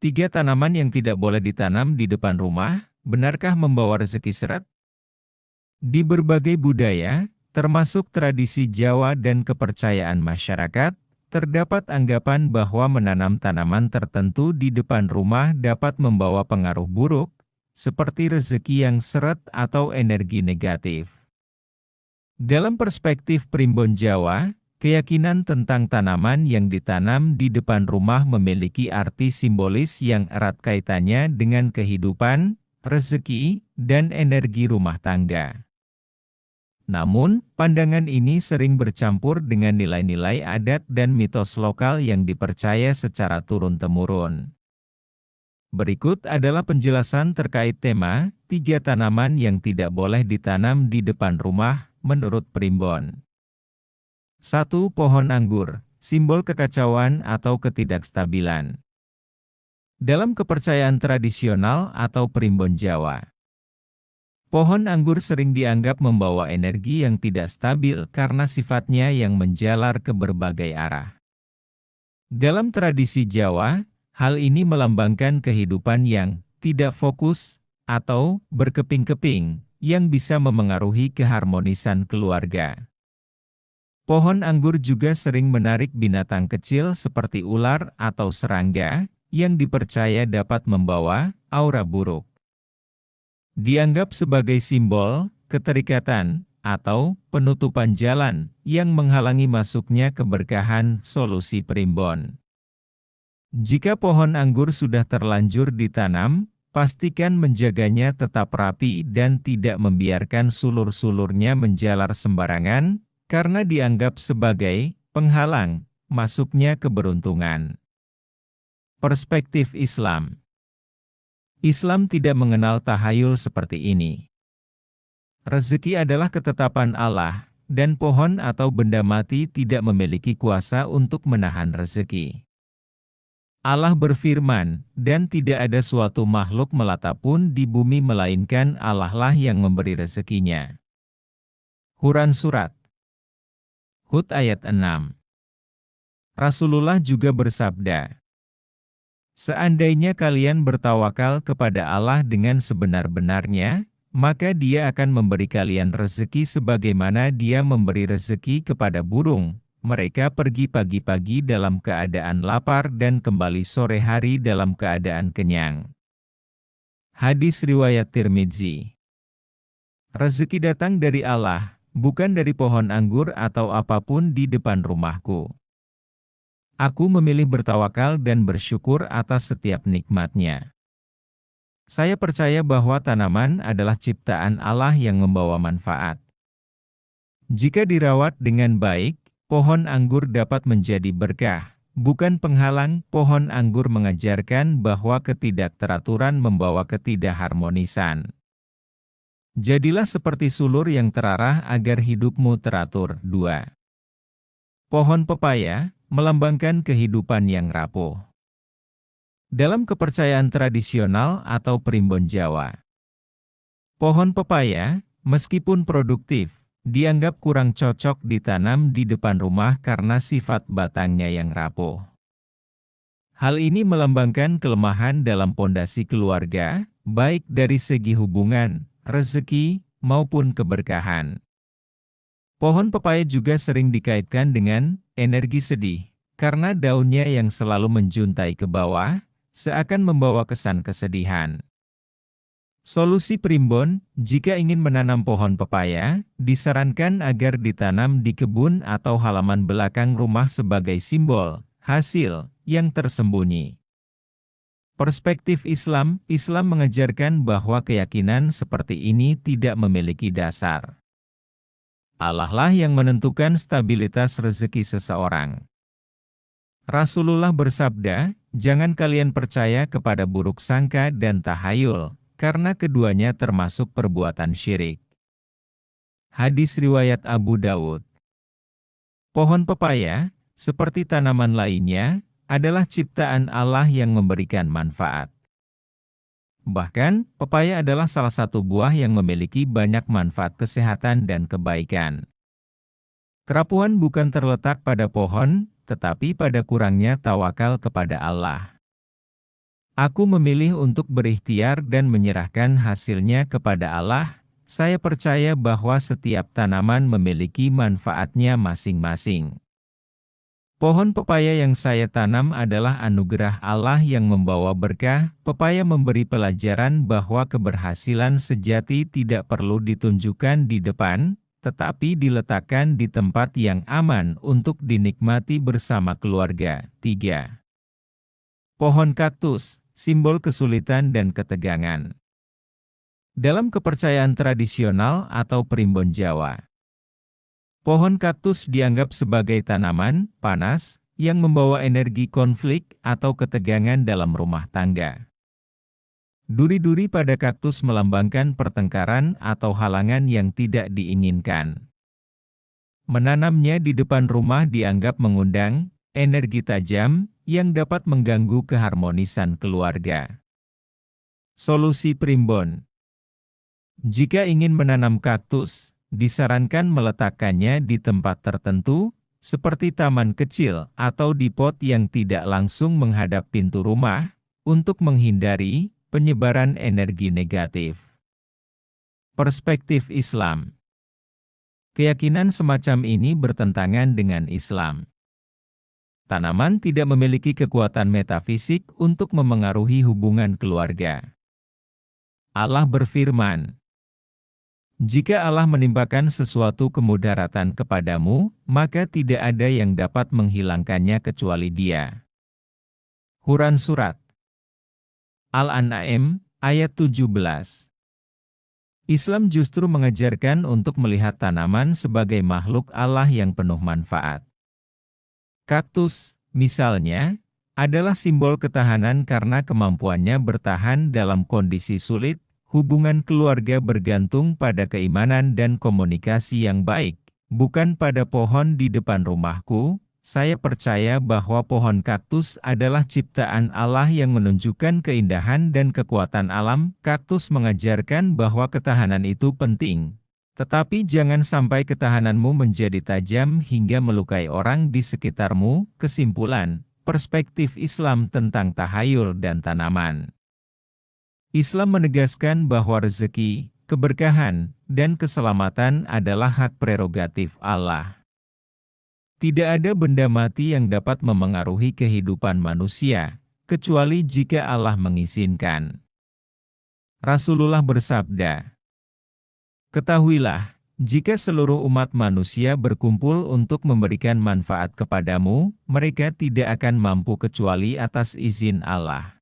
Tiga tanaman yang tidak boleh ditanam di depan rumah, benarkah membawa rezeki seret? Di berbagai budaya, termasuk tradisi Jawa dan kepercayaan masyarakat, terdapat anggapan bahwa menanam tanaman tertentu di depan rumah dapat membawa pengaruh buruk, seperti rezeki yang seret atau energi negatif. Dalam perspektif Primbon Jawa, keyakinan tentang tanaman yang ditanam di depan rumah memiliki arti simbolis yang erat kaitannya dengan kehidupan, rezeki, dan energi rumah tangga. Namun, pandangan ini sering bercampur dengan nilai-nilai adat dan mitos lokal yang dipercaya secara turun-temurun. Berikut adalah penjelasan terkait tema, 3 tanaman yang tidak boleh ditanam di depan rumah, menurut Primbon. 1. Pohon anggur, simbol kekacauan atau ketidakstabilan. Dalam kepercayaan tradisional atau Primbon Jawa, pohon anggur sering dianggap membawa energi yang tidak stabil karena sifatnya yang menjalar ke berbagai arah. Dalam tradisi Jawa, hal ini melambangkan kehidupan yang tidak fokus atau berkeping-keping, yang bisa memengaruhi keharmonisan keluarga. Pohon anggur juga sering menarik binatang kecil seperti ular atau serangga, yang dipercaya dapat membawa aura buruk. Dianggap sebagai simbol keterikatan atau penutupan jalan yang menghalangi masuknya keberkahan. Solusi Primbon: jika pohon anggur sudah terlanjur ditanam, pastikan menjaganya tetap rapi dan tidak membiarkan sulur-sulurnya menjalar sembarangan, karena dianggap sebagai penghalang masuknya keberuntungan. Perspektif Islam: Islam tidak mengenal tahayul seperti ini. Rezeki adalah ketetapan Allah, dan pohon atau benda mati tidak memiliki kuasa untuk menahan rezeki. Allah berfirman, dan tidak ada suatu makhluk melata pun di bumi melainkan Allah lah yang memberi rezekinya. Quran Surat Hud ayat 6. Rasulullah juga bersabda, seandainya kalian bertawakal kepada Allah dengan sebenar-benarnya, maka Dia akan memberi kalian rezeki sebagaimana Dia memberi rezeki kepada burung. Mereka pergi pagi-pagi dalam keadaan lapar dan kembali sore hari dalam keadaan kenyang. Hadis riwayat Tirmidzi. Rezeki datang dari Allah, bukan dari pohon anggur atau apapun di depan rumahku. Aku memilih bertawakal dan bersyukur atas setiap nikmatnya. Saya percaya bahwa tanaman adalah ciptaan Allah yang membawa manfaat. Jika dirawat dengan baik, pohon anggur dapat menjadi berkah, bukan penghalang. Pohon anggur mengajarkan bahwa ketidakteraturan membawa ketidakharmonisan. Jadilah seperti sulur yang terarah agar hidupmu teratur. 2. Pohon pepaya melambangkan kehidupan yang rapuh. Dalam kepercayaan tradisional atau Primbon Jawa, pohon pepaya, meskipun produktif, dianggap kurang cocok ditanam di depan rumah karena sifat batangnya yang rapuh. Hal ini melambangkan kelemahan dalam pondasi keluarga, baik dari segi hubungan, rezeki, maupun keberkahan. Pohon pepaya juga sering dikaitkan dengan energi sedih, karena daunnya yang selalu menjuntai ke bawah, seakan membawa kesan kesedihan. Solusi Primbon: jika ingin menanam pohon pepaya, disarankan agar ditanam di kebun atau halaman belakang rumah sebagai simbol hasil yang tersembunyi. Perspektif Islam: Islam mengajarkan bahwa keyakinan seperti ini tidak memiliki dasar. Allah lah yang menentukan stabilitas rezeki seseorang. Rasulullah bersabda, jangan kalian percaya kepada buruk sangka dan tahayul, karena keduanya termasuk perbuatan syirik. Hadis riwayat Abu Dawud. Pohon pepaya, seperti tanaman lainnya, adalah ciptaan Allah yang memberikan manfaat. Bahkan, pepaya adalah salah satu buah yang memiliki banyak manfaat kesehatan dan kebaikan. Kerapuhan bukan terletak pada pohon, tetapi pada kurangnya tawakal kepada Allah. Aku memilih untuk berikhtiar dan menyerahkan hasilnya kepada Allah. Saya percaya bahwa setiap tanaman memiliki manfaatnya masing-masing. Pohon pepaya yang saya tanam adalah anugerah Allah yang membawa berkah. Pepaya memberi pelajaran bahwa keberhasilan sejati tidak perlu ditunjukkan di depan, tetapi diletakkan di tempat yang aman untuk dinikmati bersama keluarga. 3. Pohon kaktus, simbol kesulitan dan ketegangan. Dalam kepercayaan tradisional atau primbon Jawa, pohon kaktus dianggap sebagai tanaman panas yang membawa energi konflik atau ketegangan dalam rumah tangga. Duri-duri pada kaktus melambangkan pertengkaran atau halangan yang tidak diinginkan. Menanamnya di depan rumah dianggap mengundang energi tajam yang dapat mengganggu keharmonisan keluarga. Solusi primbon. Jika ingin menanam kaktus, disarankan meletakkannya di tempat tertentu, seperti taman kecil atau di pot yang tidak langsung menghadap pintu rumah, untuk menghindari penyebaran energi negatif. Perspektif Islam. Keyakinan semacam ini bertentangan dengan Islam. Tanaman tidak memiliki kekuatan metafisik untuk memengaruhi hubungan keluarga. Allah berfirman, "Jika Allah menimpakan sesuatu kemudaratan kepadamu, maka tidak ada yang dapat menghilangkannya kecuali Dia." Quran Surat Al-An'am, ayat 17. Islam justru mengajarkan untuk melihat tanaman sebagai makhluk Allah yang penuh manfaat. Kaktus, misalnya, adalah simbol ketahanan karena kemampuannya bertahan dalam kondisi sulit. Hubungan keluarga bergantung pada keimanan dan komunikasi yang baik, bukan pada pohon di depan rumahku. Saya percaya bahwa pohon kaktus adalah ciptaan Allah yang menunjukkan keindahan dan kekuatan alam. Kaktus mengajarkan bahwa ketahanan itu penting. Tetapi jangan sampai ketahananmu menjadi tajam hingga melukai orang di sekitarmu. Kesimpulan, perspektif Islam tentang tahayul dan tanaman. Islam menegaskan bahwa rezeki, keberkahan, dan keselamatan adalah hak prerogatif Allah. Tidak ada benda mati yang dapat memengaruhi kehidupan manusia, kecuali jika Allah mengizinkan. Rasulullah bersabda, "Ketahuilah, jika seluruh umat manusia berkumpul untuk memberikan manfaat kepadamu, mereka tidak akan mampu kecuali atas izin Allah.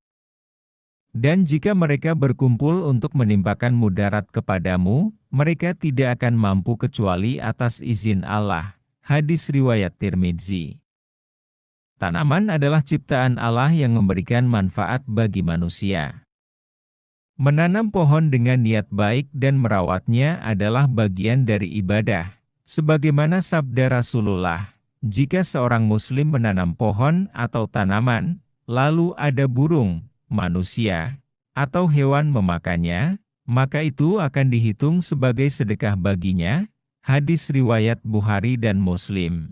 Dan jika mereka berkumpul untuk menimpakan mudarat kepadamu, mereka tidak akan mampu kecuali atas izin Allah." Hadis riwayat Tirmidzi. Tanaman adalah ciptaan Allah yang memberikan manfaat bagi manusia. Menanam pohon dengan niat baik dan merawatnya adalah bagian dari ibadah. Sebagaimana sabda Rasulullah, jika seorang muslim menanam pohon atau tanaman, lalu ada burung, manusia, atau hewan memakannya, maka itu akan dihitung sebagai sedekah baginya. Hadis riwayat Bukhari dan Muslim.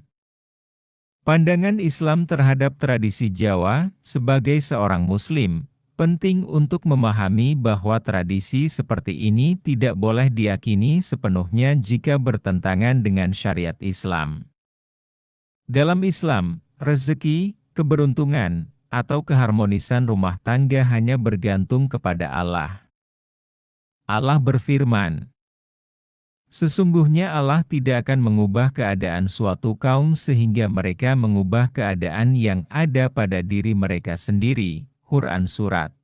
Pandangan Islam terhadap tradisi Jawa, sebagai seorang muslim, penting untuk memahami bahwa tradisi seperti ini tidak boleh diyakini sepenuhnya jika bertentangan dengan syariat Islam. Dalam Islam, rezeki, keberuntungan, atau keharmonisan rumah tangga hanya bergantung kepada Allah. Allah berfirman, "Sesungguhnya Allah tidak akan mengubah keadaan suatu kaum sehingga mereka mengubah keadaan yang ada pada diri mereka sendiri." Quran Surat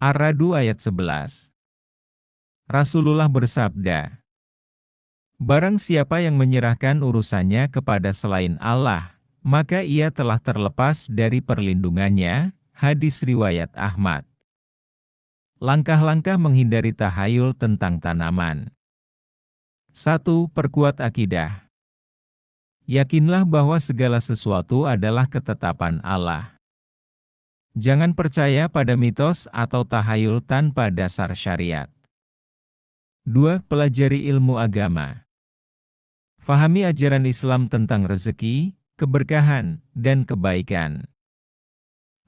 Ar-Ra'd ayat 11. Rasulullah bersabda, "Barang siapa yang menyerahkan urusannya kepada selain Allah, maka ia telah terlepas dari perlindungannya." Hadis riwayat Ahmad. Langkah-langkah menghindari tahayul tentang tanaman. 1. Perkuat akidah. Yakinlah bahwa segala sesuatu adalah ketetapan Allah. Jangan percaya pada mitos atau tahayul tanpa dasar syariat. 2. Pelajari ilmu agama. Fahami ajaran Islam tentang rezeki, keberkahan, dan kebaikan.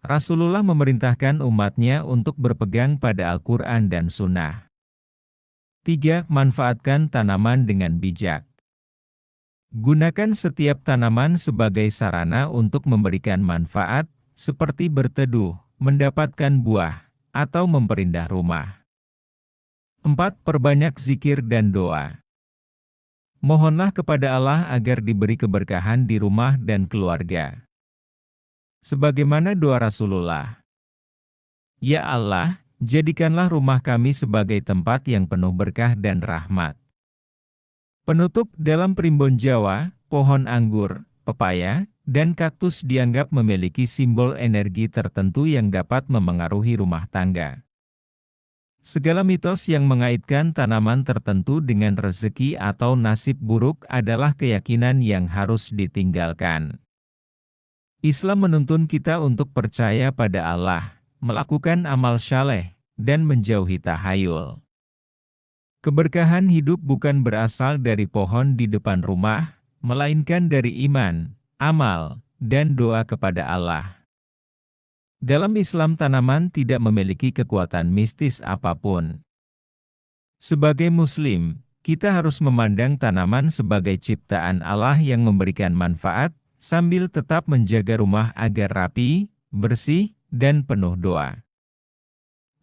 Rasulullah memerintahkan umatnya untuk berpegang pada Al-Quran dan Sunnah. 3. Manfaatkan tanaman dengan bijak. Gunakan setiap tanaman sebagai sarana untuk memberikan manfaat, seperti berteduh, mendapatkan buah, atau memperindah rumah. 4. Perbanyak zikir dan doa. Mohonlah kepada Allah agar diberi keberkahan di rumah dan keluarga. Sebagaimana doa Rasulullah, "Ya Allah, jadikanlah rumah kami sebagai tempat yang penuh berkah dan rahmat." Penutup, dalam primbon Jawa, pohon anggur, pepaya, dan kaktus dianggap memiliki simbol energi tertentu yang dapat memengaruhi rumah tangga. Segala mitos yang mengaitkan tanaman tertentu dengan rezeki atau nasib buruk adalah keyakinan yang harus ditinggalkan. Islam menuntun kita untuk percaya pada Allah, melakukan amal saleh, dan menjauhi tahayul. Keberkahan hidup bukan berasal dari pohon di depan rumah, melainkan dari iman, amal, dan doa kepada Allah. Dalam Islam, tanaman tidak memiliki kekuatan mistis apapun. Sebagai Muslim, kita harus memandang tanaman sebagai ciptaan Allah yang memberikan manfaat, sambil tetap menjaga rumah agar rapi, bersih, dan penuh doa.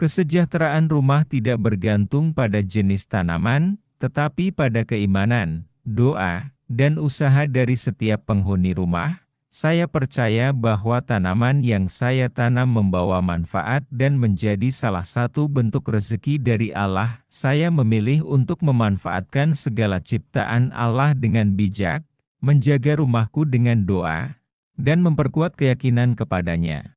Kesejahteraan rumah tidak bergantung pada jenis tanaman, tetapi pada keimanan, doa, dan usaha dari setiap penghuni rumah. Saya percaya bahwa tanaman yang saya tanam membawa manfaat dan menjadi salah satu bentuk rezeki dari Allah. Saya memilih untuk memanfaatkan segala ciptaan Allah dengan bijak, menjaga rumahku dengan doa, dan memperkuat keyakinan kepadanya.